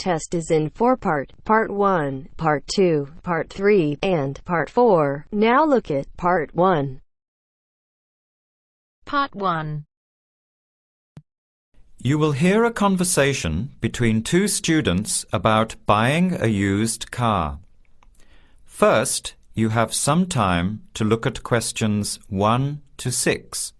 test is in 4-part, Part 1, Part 2, Part 3, and Part 4. Now look at Part 1. Part 1. You will hear a conversation between two students about buying a used car. First, you have some time to look at questions 1 to 6.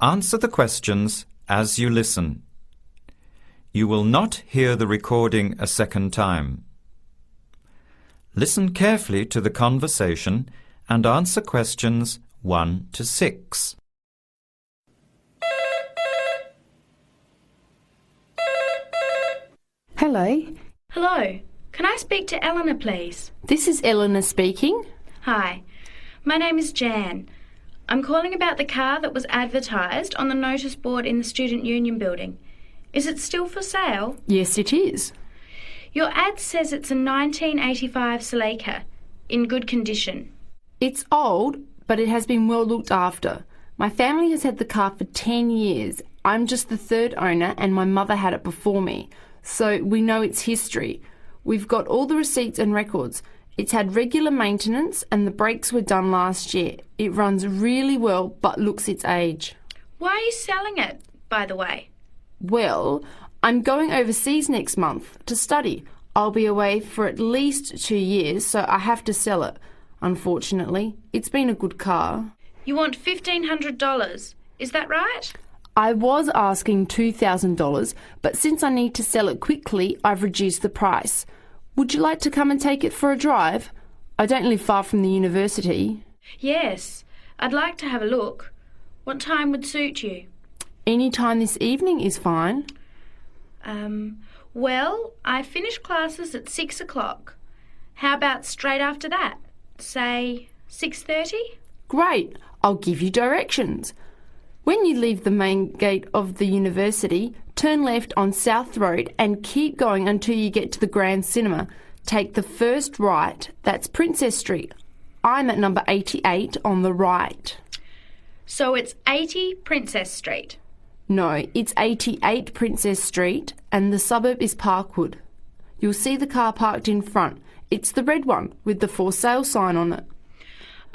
Answer the questions as you listen. You will not hear the recording a second time. Listen carefully to the conversation and answer questions 1 to 6. Hello. Hello. Can I speak to Eleanor, please? This is Eleanor speaking. Hi. My name is Jan. I'm calling about the car that was advertised on the notice board in the Student Union building. Is it still for sale? Yes, it is. Your ad says it's a 1985 Celica, in good condition. It's old, but it has been well looked after. My family has had the car for 10 years. I'm just the third owner and my mother had it before me, so we know its history. We've got all the receipts and records. It's had regular maintenance and the brakes were done last year. It runs really well but looks its age. Why are you selling it, by the way? Well, I'm going overseas next month to study. I'll be away for at least 2 years, so I have to sell it. Unfortunately, it's been a good car. You want $1,500, is that right? I was asking $2,000, but since I need to sell it quickly, I've reduced the price. Would you like to come and take it for a drive? I don't live far from the university. Yes, I'd like to have a look. What time would suit you? Any time this evening is fine. Well, I finish classes at 6 o'clock. How about straight after that? Say 6:30? Great, I'll give you directions. When you leave the main gate of the university, turn left on South Road and keep going until you get to the Grand Cinema. Take the first right, that's Princess Street. I'm at number 88 on the right. So it's 80 Princess Street? No, it's 88 Princess Street and the suburb is Parkwood. You'll see the car parked in front. It's the red one with the for sale sign on it.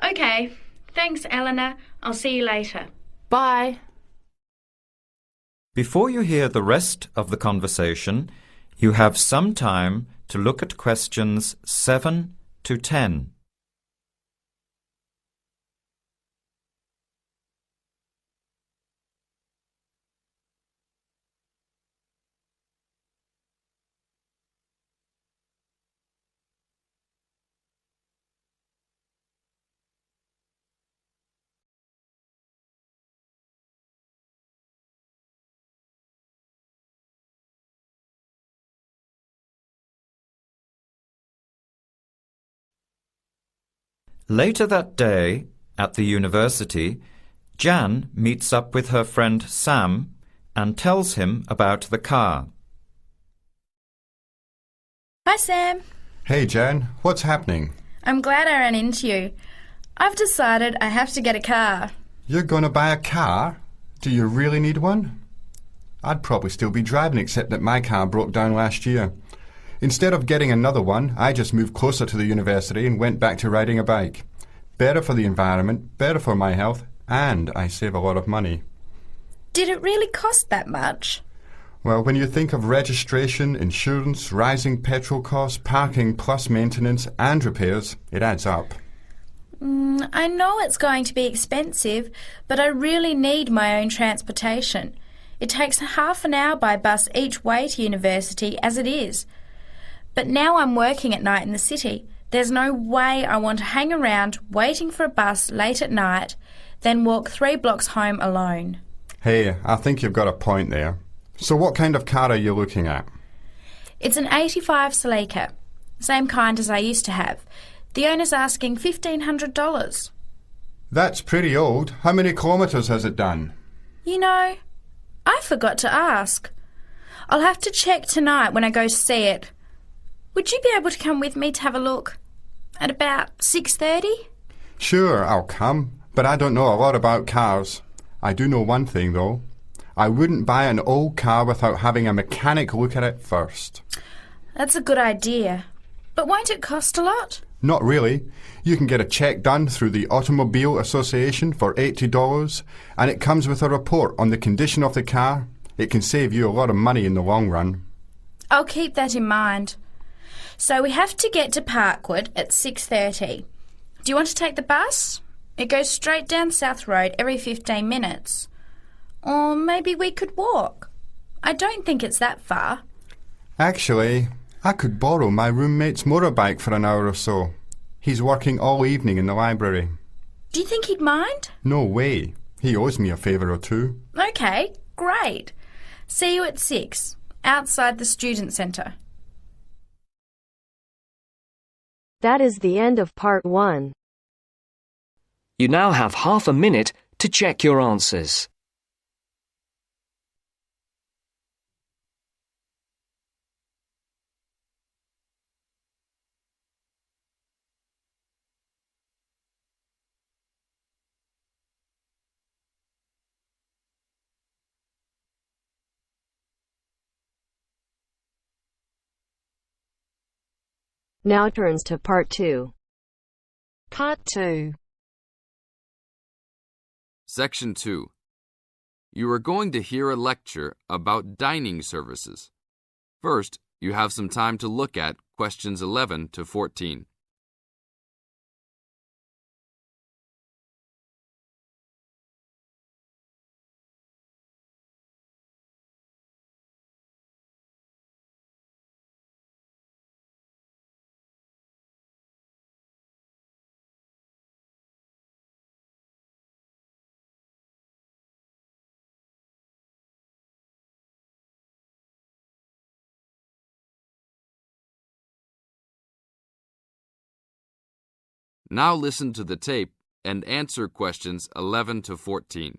OK, thanks Eleanor. I'll see you later. Bye. Before you hear the rest of the conversation, you have some time to look at questions 7 to 10. Later that day, at the university, Jan meets up with her friend Sam and tells him about the car. Hi, Sam. Hey, Jan. What's happening? I'm glad I ran into you. I've decided I have to get a car. You're going to buy a car? Do you really need one? I'd probably still be driving, except that my car broke down last year. Instead of getting another one, I just moved closer to the university and went back to riding a bike. Better for the environment, better for my health, and I save a lot of money. Did it really cost that much? Well, when you think of registration, insurance, rising petrol costs, parking plus maintenance and repairs, it adds up. I know it's going to be expensive, but I really need my own transportation. It takes half an hour by bus each way to university as it is. But now I'm working at night in the city. There's no way I want to hang around waiting for a bus late at night, then walk 3 blocks home alone. Hey, I think you've got a point there. So what kind of car are you looking at? It's an 85 Celica, same kind as I used to have. The owner's asking $1,500. That's pretty old. How many kilometres has it done? You know, I forgot to ask. I'll have to check tonight when I go see it. Would you be able to come with me to have a look? At about 6:30? Sure, I'll come, but I don't know a lot about cars. I do know one thing, though. I wouldn't buy an old car without having a mechanic look at it first. That's a good idea. But won't it cost a lot? Not really. You can get a check done through the Automobile Association for $80, and it comes with a report on the condition of the car. It can save you a lot of money in the long run. I'll keep that in mind. So we have to get to Parkwood at 6:30. Do you want to take the bus? It goes straight down South Road every 15 minutes. Or maybe we could walk. I don't think it's that far. Actually, I could borrow my roommate's motorbike for an hour or so. He's working all evening in the library. Do you think he'd mind? No way. He owes me a favour or two. Okay, great. See you at 6, outside the student centre. That is the end of part 1. You now have half a minute to check your answers. Now turns to part 2. Part 2. Section 2. You are going to hear a lecture about dining services. First, you have some time to look at questions 11 to 14. Now listen to the tape and answer questions 11 to 14.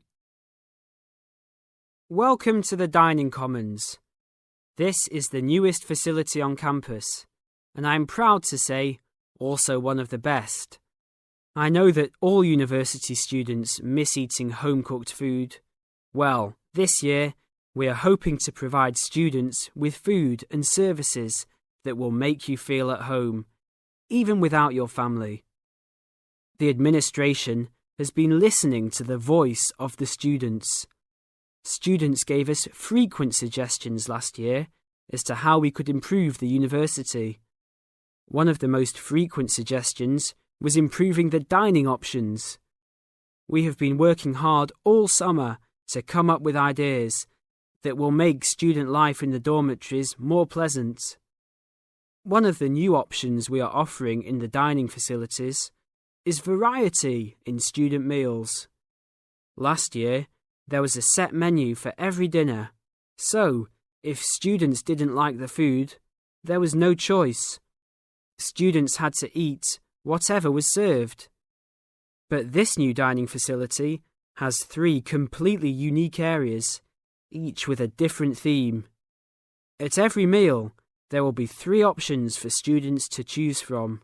Welcome to the Dining Commons. This is the newest facility on campus, and I'm proud to say, also one of the best. I know that all university students miss eating home-cooked food. Well, this year, we are hoping to provide students with food and services that will make you feel at home, even without your family. The administration has been listening to the voice of the students. Students gave us frequent suggestions last year as to how we could improve the university. One of the most frequent suggestions was improving the dining options. We have been working hard all summer to come up with ideas that will make student life in the dormitories more pleasant. One of the new options we are offering in the dining facilities is variety in student meals. Last year, there was a set menu for every dinner, so if students didn't like the food, there was no choice. Students had to eat whatever was served. But this new dining facility has 3 completely unique areas, each with a different theme. At every meal, there will be 3 options for students to choose from.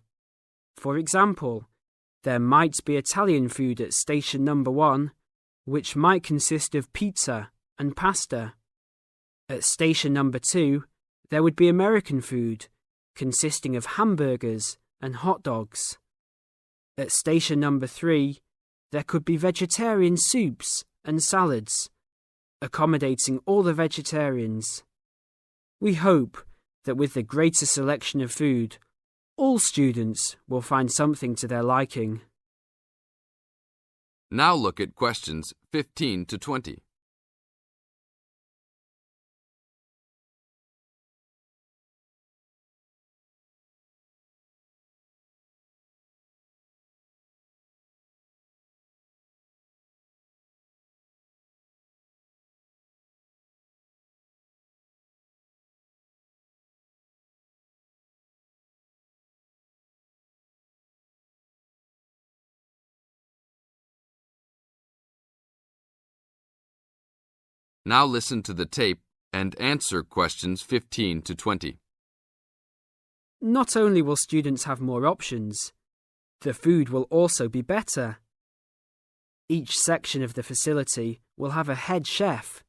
For example, there might be Italian food at station number 1, which might consist of pizza and pasta. At station number 2, there would be American food, consisting of hamburgers and hot dogs. At station number 3, there could be vegetarian soups and salads, accommodating all the vegetarians. We hope that with the greater selection of food, all students will find something to their liking. Now look at questions 15 to 20. Now listen to the tape and answer questions 15 to 20. Not only will students have more options, the food will also be better. Each section of the facility will have a head chef.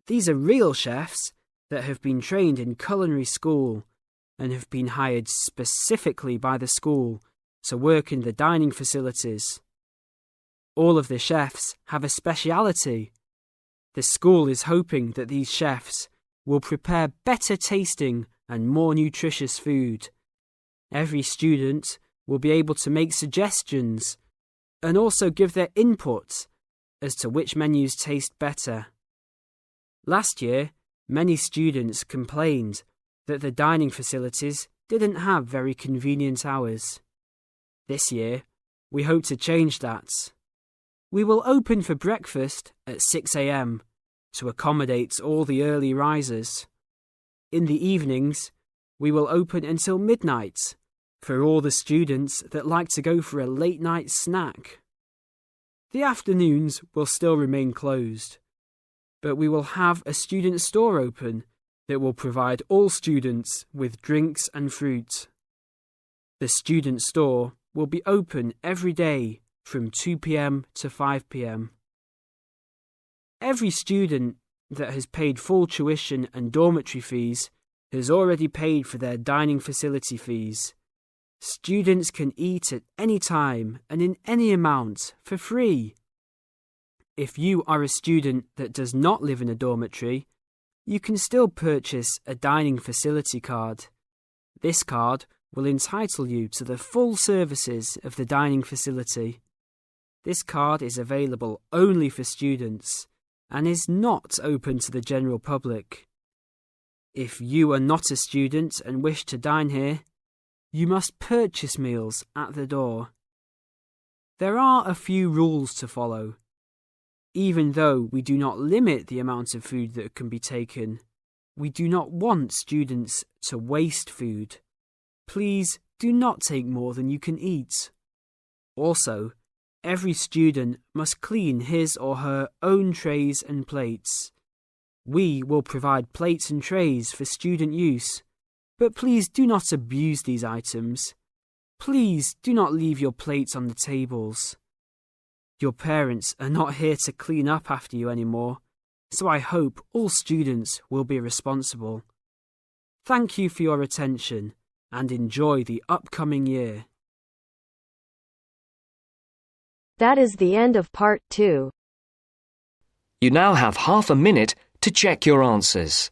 These are real chefs that have been trained in culinary school and have been hired specifically by the school to work in the dining facilities. All of the chefs have a speciality. The school is hoping that these chefs will prepare better tasting and more nutritious food. Every student will be able to make suggestions and also give their input as to which menus taste better. Last year, many students complained that the dining facilities didn't have very convenient hours. This year, we hope to change that. We will open for breakfast at 6 a.m. to accommodate all the early risers. In the evenings, we will open until midnight for all the students that like to go for a late-night snack. The afternoons will still remain closed, but we will have a student store open that will provide all students with drinks and fruit. The student store will be open every day from 2 p.m. to 5 p.m. Every student that has paid full tuition and dormitory fees has already paid for their dining facility fees. Students can eat at any time and in any amount for free. If you are a student that does not live in a dormitory, you can still purchase a dining facility card. This card will entitle you to the full services of the dining facility. This card is available only for students and is not open to the general public. If you are not a student and wish to dine here, you must purchase meals at the door. There are a few rules to follow. Even though we do not limit the amount of food that can be taken, we do not want students to waste food. Please do not take more than you can eat. Also, every student must clean his or her own trays and plates. We will provide plates and trays for student use, but please do not abuse these items. Please do not leave your plates on the tables. Your parents are not here to clean up after you anymore, so I hope all students will be responsible. Thank you for your attention and enjoy the upcoming year. That is the end of part 2. You now have half a minute to check your answers.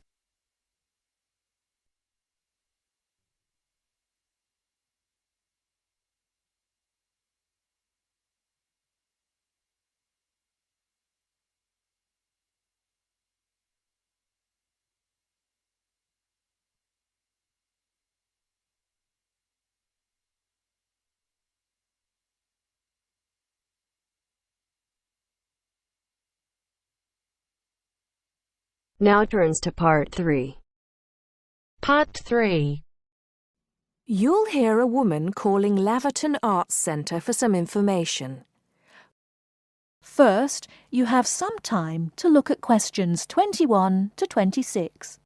Now turns to part 3. Part 3. You'll hear a woman calling Laverton Arts Centre for some information. First, you have some time to look at questions 21 to 26.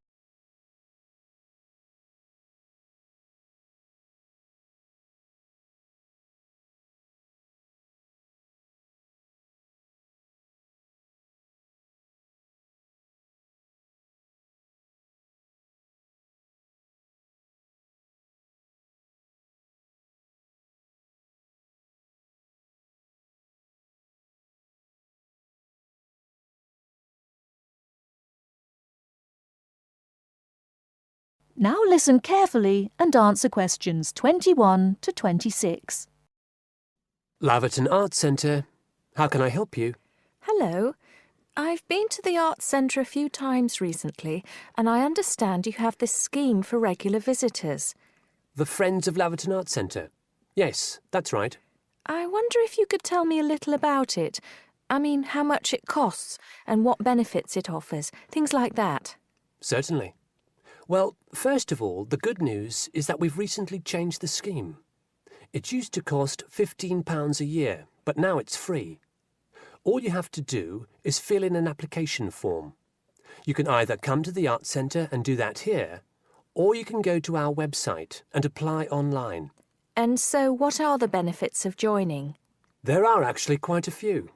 Now listen carefully and answer questions 21 to 26. Laverton Arts Centre. How can I help you? Hello. I've been to the Arts Centre a few times recently, and I understand you have this scheme for regular visitors. The Friends of Laverton Arts Centre. Yes, that's right. I wonder if you could tell me a little about it. I mean, how much it costs and what benefits it offers, things like that. Certainly. Well, first of all, the good news is that we've recently changed the scheme. It used to cost £15 a year, but now it's free. All you have to do is fill in an application form. You can either come to the Arts Centre and do that here, or you can go to our website and apply online. And so what are the benefits of joining? There are actually quite a few.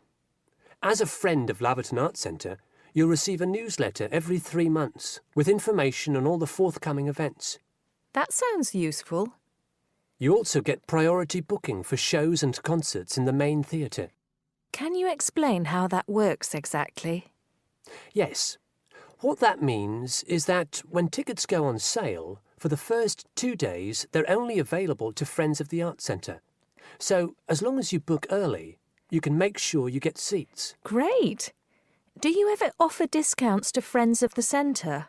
As a friend of Laverton Arts Centre, you'll receive a newsletter every 3 months with information on all the forthcoming events. That sounds useful. You also get priority booking for shows and concerts in the main theatre. Can you explain how that works exactly? Yes. What that means is that when tickets go on sale, for the first 2 days they're only available to friends of the Arts Centre. So, as long as you book early, you can make sure you get seats. Great! Do you ever offer discounts to friends of the centre?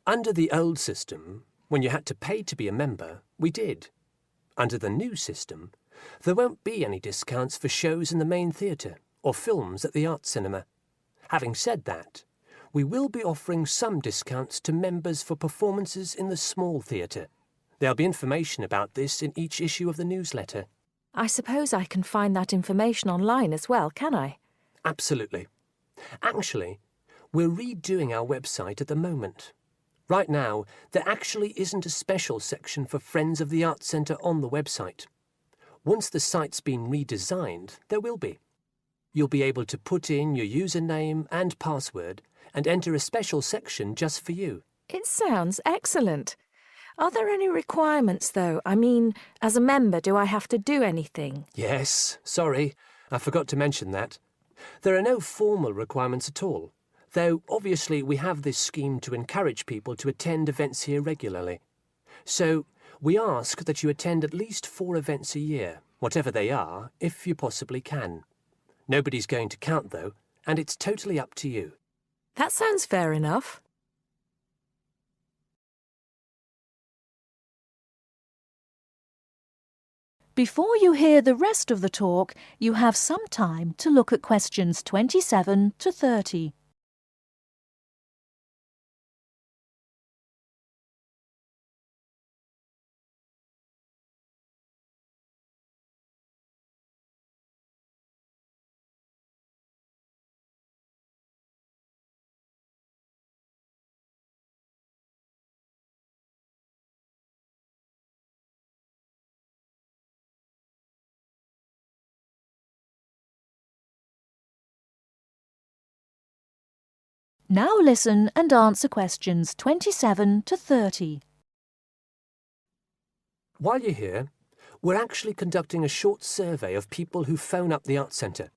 Under the old system, when you had to pay to be a member, we did. Under the new system, there won't be any discounts for shows in the main theatre or films at the Arts Cinema. Having said that, we will be offering some discounts to members for performances in the small theatre. There'll be information about this in each issue of the newsletter. I suppose I can find that information online as well, can I? Absolutely. Actually, we're redoing our website at the moment. Right now, there actually isn't a special section for Friends of the Arts Centre on the website. Once the site's been redesigned, there will be. You'll be able to put in your username and password and enter a special section just for you. It sounds excellent. Are there any requirements, though? I mean, as a member, do I have to do anything? Yes, sorry, I forgot to mention that. There are no formal requirements at all, though obviously we have this scheme to encourage people to attend events here regularly. So we ask that you attend at least 4 events a year, whatever they are, if you possibly can. Nobody's going to count, though, and it's totally up to you. That sounds fair enough. Before you hear the rest of the talk, you have some time to look at questions 27 to 30. Now listen and answer questions 27 to 30. While you're here, we're actually conducting a short survey of people who phone up the Arts Centre.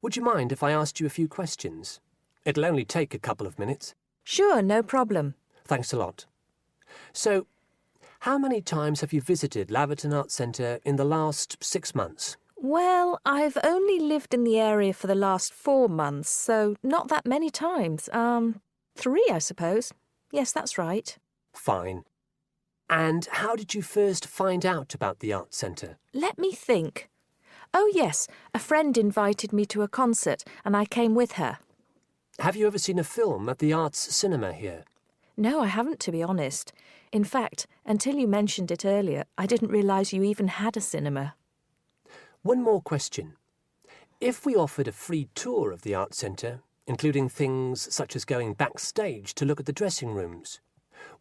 Would you mind if I asked you a few questions? It'll only take a couple of minutes. Sure, no problem. Thanks a lot. So, how many times have you visited Laverton Arts Centre in the last 6 months? Well, I've only lived in the area for the last 4 months, so not that many times. 3, I suppose. Yes, that's right. Fine. And how did you first find out about the Arts Centre? Let me think. Oh, yes, a friend invited me to a concert, and I came with her. Have you ever seen a film at the Arts Cinema here? No, I haven't, to be honest. In fact, until you mentioned it earlier, I didn't realise you even had a cinema. One more question. If we offered a free tour of the Arts Centre, including things such as going backstage to look at the dressing rooms,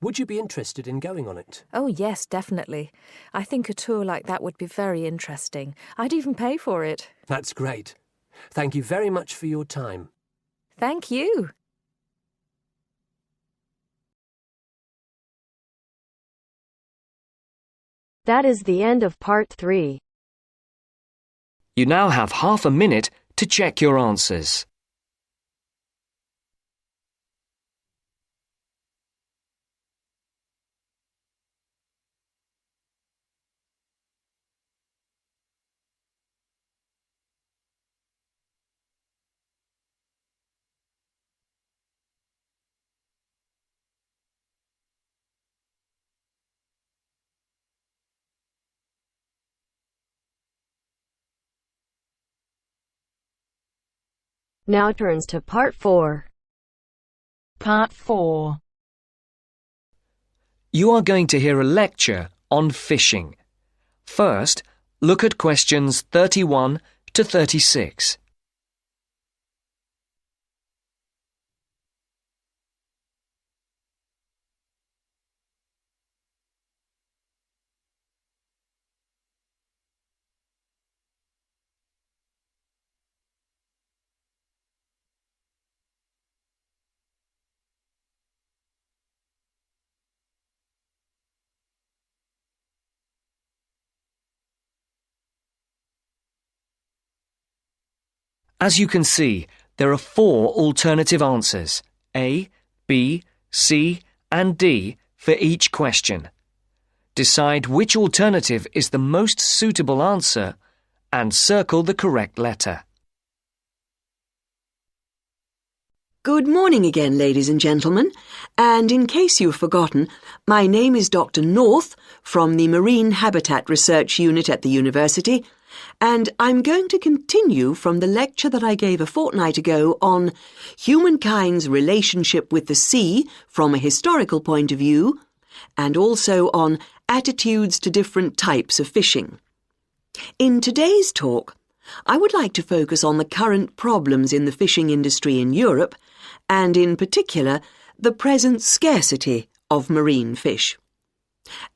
would you be interested in going on it? Oh, yes, definitely. I think a tour like that would be very interesting. I'd even pay for it. That's great. Thank you very much for your time. Thank you. That is the end of part 3. You now have half a minute to check your answers. Now turns to part 4. Part 4. You are going to hear a lecture on fishing. First, look at questions 31 to 36. As you can see, there are 4 alternative answers, A, B, C, and D, for each question. Decide which alternative is the most suitable answer and circle the correct letter. Good morning again, ladies and gentlemen, and in case you've forgotten, my name is Dr. North from the Marine Habitat Research Unit at the university, and I'm going to continue from the lecture that I gave a fortnight ago on humankind's relationship with the sea from a historical point of view, and also on attitudes to different types of fishing. In today's talk, I would like to focus on the current problems in the fishing industry in Europe, and in particular, the present scarcity of marine fish.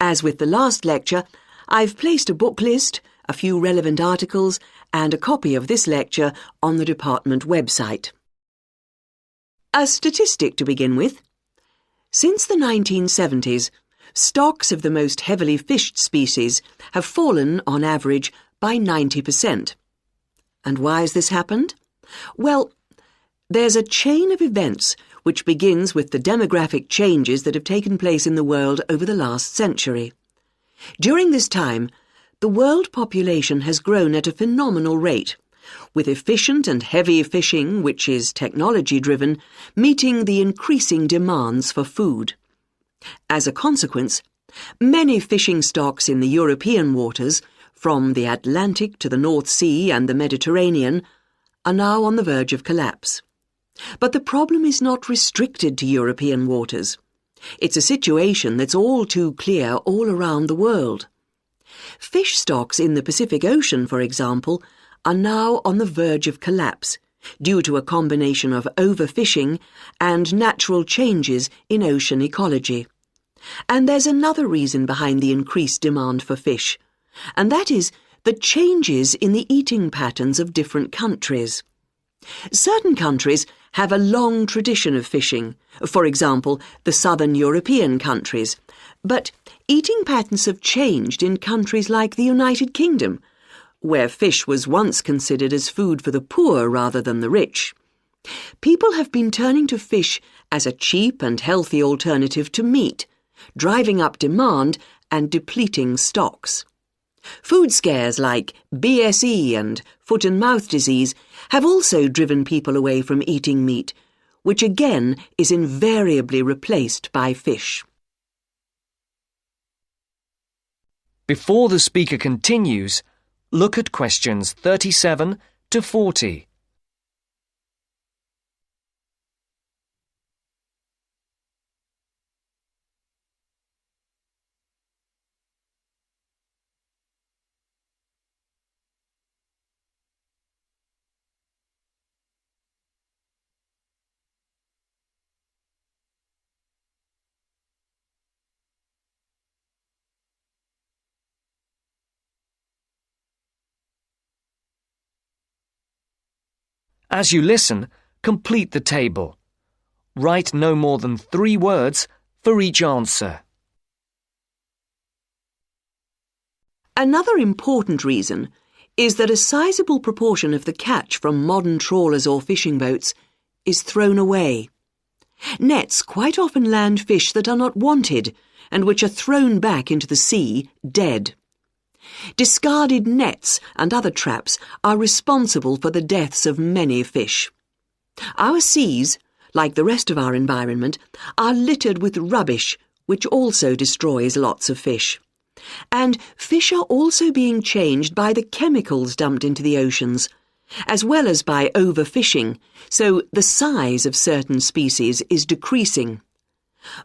As with the last lecture, I've placed a book list, a few relevant articles, and a copy of this lecture on the department website. A statistic to begin with. Since the 1970s, stocks of the most heavily fished species have fallen, on average, by 90%. And why has this happened? Well, there's a chain of events which begins with the demographic changes that have taken place in the world over the last century. During this time, the world population has grown at a phenomenal rate, with efficient and heavy fishing, which is technology-driven, meeting the increasing demands for food. As a consequence, many fishing stocks in the European waters, from the Atlantic to the North Sea and the Mediterranean, are now on the verge of collapse. But the problem is not restricted to European waters. It's a situation that's all too clear all around the world. Fish stocks in the Pacific Ocean, for example, are now on the verge of collapse due to a combination of overfishing and natural changes in ocean ecology. And there's another reason behind the increased demand for fish, and that is the changes in the eating patterns of different countries. Certain countries have a long tradition of fishing, for example, the southern European countries, but eating patterns have changed in countries like the United Kingdom, where fish was once considered as food for the poor rather than the rich. People have been turning to fish as a cheap and healthy alternative to meat, driving up demand and depleting stocks. Food scares like BSE and foot and mouth disease have also driven people away from eating meat, which again is invariably replaced by fish. Before the speaker continues, look at questions 37 to 40. As you listen, complete the table. Write no more than 3 words for each answer. Another important reason is that a sizable proportion of the catch from modern trawlers or fishing boats is thrown away. Nets quite often land fish that are not wanted and which are thrown back into the sea dead. Discarded nets and other traps are responsible for the deaths of many fish. Our seas, like the rest of our environment, are littered with rubbish, which also destroys lots of fish. And fish are also being changed by the chemicals dumped into the oceans, as well as by overfishing, so the size of certain species is decreasing.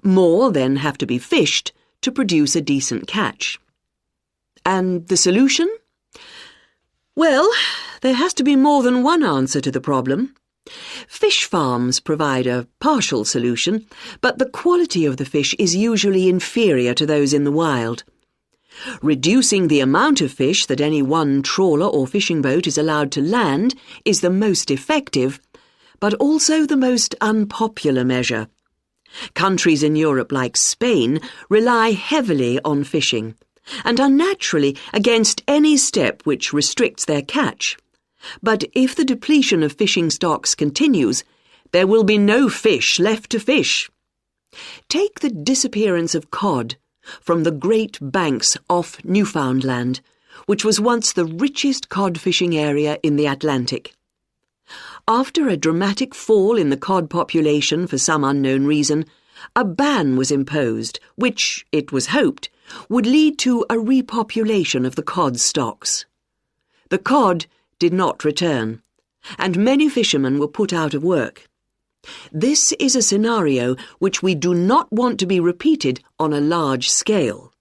More then have to be fished to produce a decent catch. And the solution? Well, there has to be more than one answer to the problem. Fish farms provide a partial solution, but the quality of the fish is usually inferior to those in the wild. Reducing the amount of fish that any one trawler or fishing boat is allowed to land is the most effective, but also the most unpopular measure. Countries in Europe like Spain rely heavily on fishing, and are naturally against any step which restricts their catch. But if the depletion of fishing stocks continues, there will be no fish left to fish. Take the disappearance of cod from the Great Banks off Newfoundland, which was once the richest cod fishing area in the Atlantic. After a dramatic fall in the cod population for some unknown reason, a ban was imposed, which, it was hoped, would lead to a repopulation of the cod stocks. The cod did not return, and many fishermen were put out of work. This is a scenario which we do not want to be repeated on a large scale.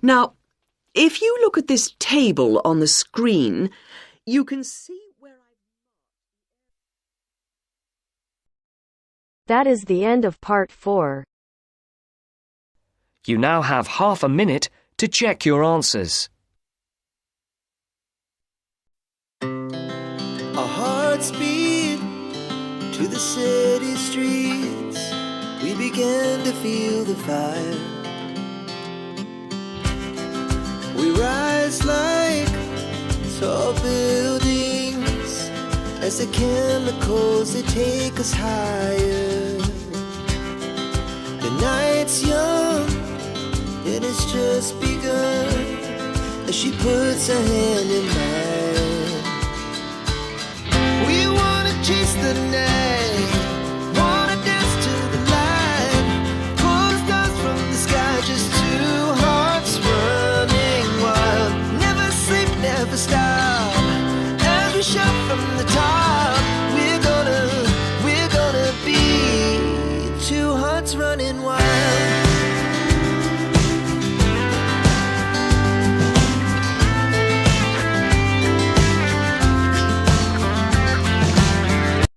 Now, if you look at this table on the screen, you can see where That is the end of part 4. You now have half a minute to check your answers. Our hearts beat to the city streets. We began to feel the fire. We rise like tall buildings as the chemicals, they take us higher. The night's young, it has just begun as she puts her hand in mine. We wanna chase the night, wanna dance to the light, pull the stars from the sky, just two hearts running wild. Never sleep, never stop, as we shout from the top. We're gonna be two hearts running wild.